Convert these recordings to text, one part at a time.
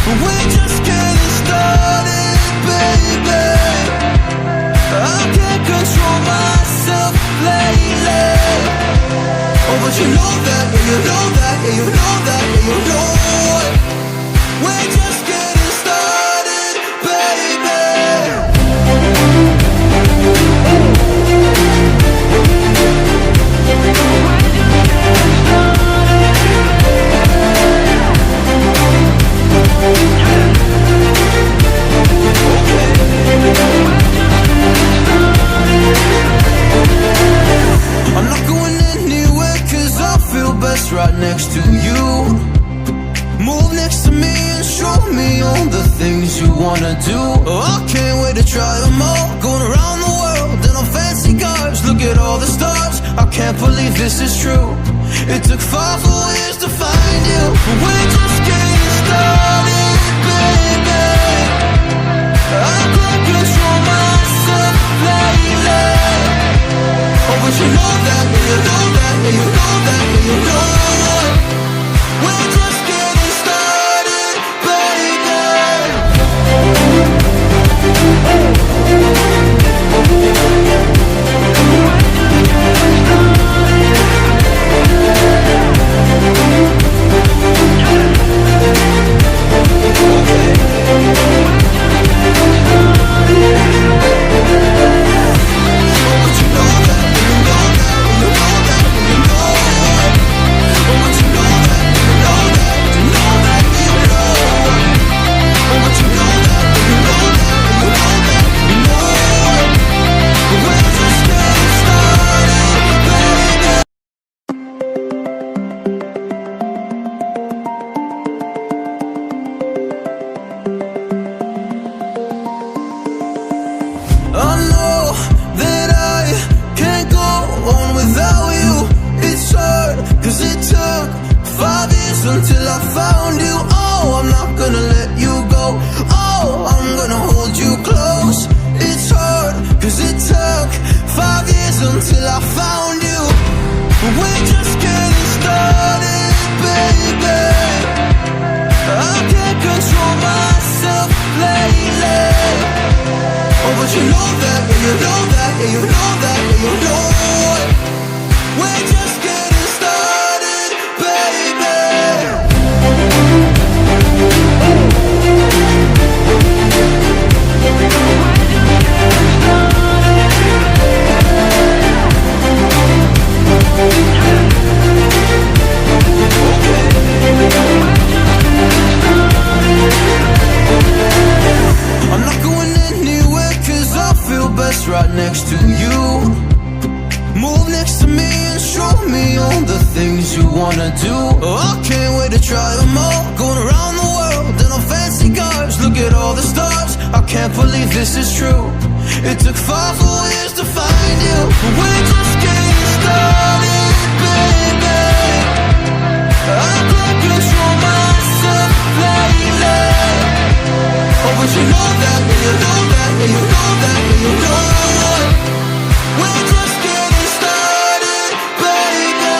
We're just getting started, baby. I can't control myself lately. Oh, but you know that, yeah, you know that, yeah, you know that, yeah, you know it. We're just getting started, baby. I'm not going anywhere 'cause I feel best right next to you. Move next to me and show me all the things you wanna do. Oh, I can't wait to try them all. Going around the world in on fancy cars. Look at all the stars, I can't believe this is true. It took 5 full years to find you. We're just getting started, baby. I can't control myself lately. Oh, but you know that, yeah, you know that, yeah, you know that, yeah, you know it. We're just getting started, baby. I know that I can't go on without you. It's hard 'cause it took 5 years until I found you. Oh, I'm not gonna let you go. Oh, I'm gonna hold you close. It's hard 'cause it took 5 years until I found you. We're just getting started, baby. I can't control myself lately. Oh, but you know that, yeah, you know that, yeah, you know that, yeah, you know it. We're just getting started, baby. I'm not going anywhere 'cause I feel best right next to you. Move next to me and show me all the things you wanna do. Oh, I can't wait to try them all. Going around the world in on fancy cars. Look at all the stars, I can't believe this is true. It took 5 full years to find you. We're just getting started, baby. I can't control myself lately. Oh, but you know that, yeah, you know that, yeah, you know that, yeah, you know it. We're just getting started, baby.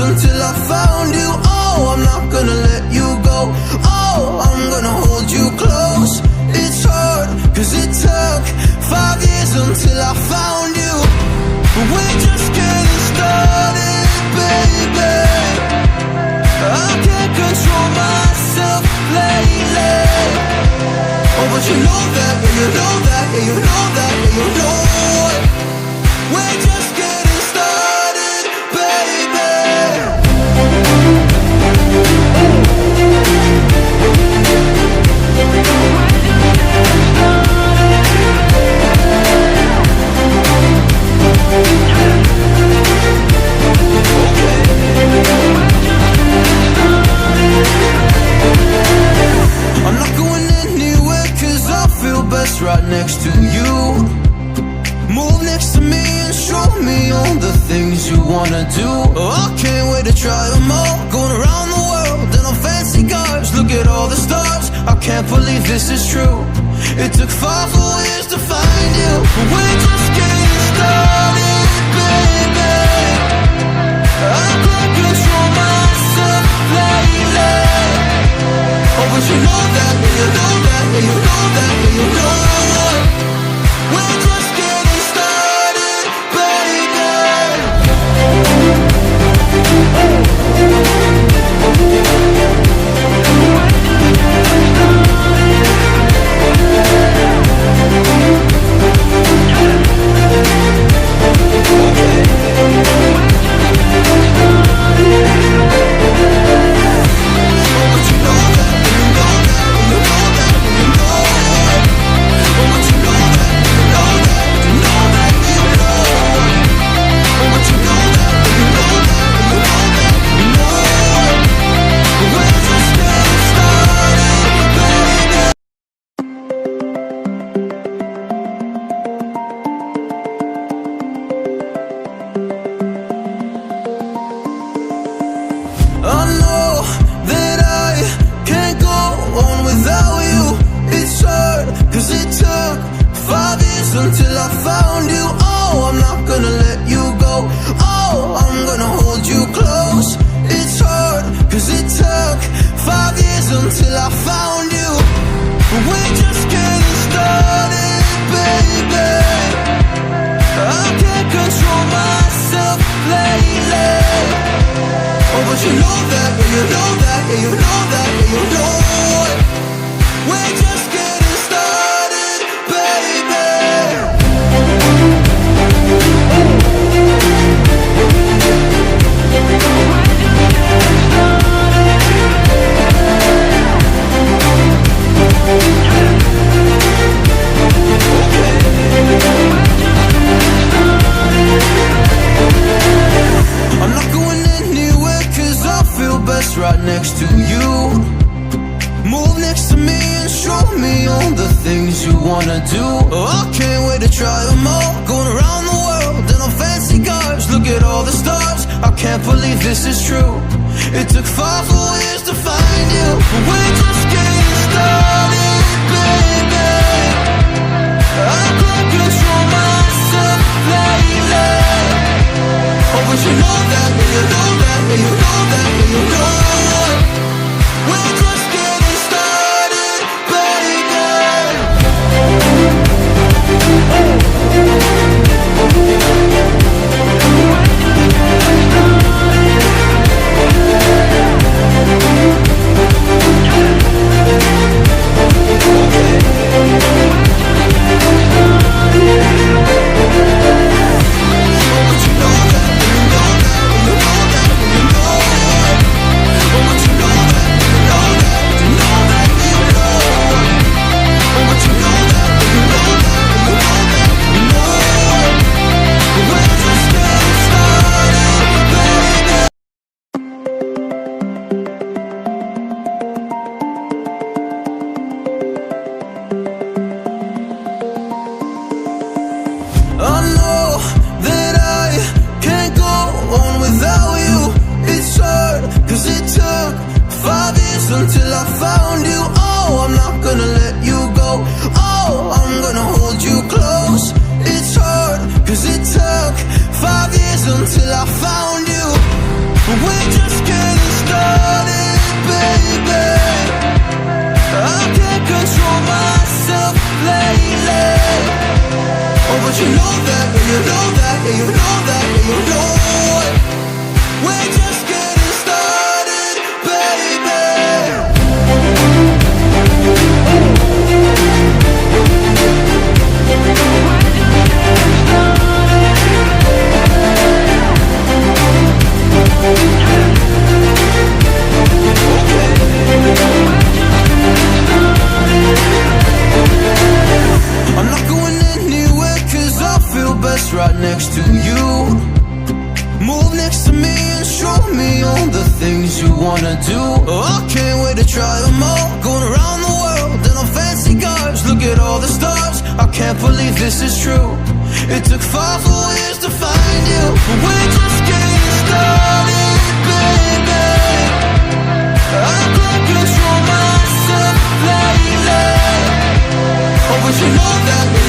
Until I found you, oh, I'm not gonna let you go. Oh, I'm gonna hold you close. It's hard, 'cause it took 5 years until I found you. We're just getting started, baby. I can't control myself lately. Oh, but you know that, yeah, you know that, yeah, you know next to you. Move next to me and show me all the things you wanna do. Oh, I can't wait to try them all. Going around the world in on fancy cars. Look at all the stars, I can't believe this is true. It took 5 full years to find you. We're just getting started, baby. I can't control myself lately. Oh, but you know that, you know that, you know that, you know that. We're just getting started, baby. I know that I can't go on without you. It's hard, cause it took 5 years until I found you. Oh, I'm not gonna let you go. Oh, I'm gonna hold you close. It's hard, cause it took 5 years until I found you. We're just getting started, baby. I can't control myself lately. Oh, but you know that, you know that, you know that, you know it. We're just getting started, baby. I'm not going anywhere cause I feel best right next to you. Move next to me and show me all the things you wanna do. Oh, I can't wait to try them all. Going around the world in on fancy cars. Look at all the stars, I can't believe this is true. It took 5 full years to find you. We're just getting started, baby. I can't control myself lately. Oh, but you know that, you know that, you know that, you know it. We're just getting started, baby. I know that I can't go on without you. It's hard, cause it took 5 years until I found you. Oh, I'm not gonna let you go. Oh, I'm gonna hold you close. It's hard, cause it took 5 years until I found you. We're just getting started, baby. I can't control myself lately. Oh, but you know that, you know that, you know that, you know it. We're just getting started, baby. I'm not going anywhere cause I feel best right next to you. Move next to me and show me all the things you wanna do. Oh, I can't wait to try them all. Going around the world in on fancy cars. stars, look at all the stars. I can't believe this is true. It took 5 whole years to find you. We're just getting started, baby. I can't control myself lately. Oh, but you know that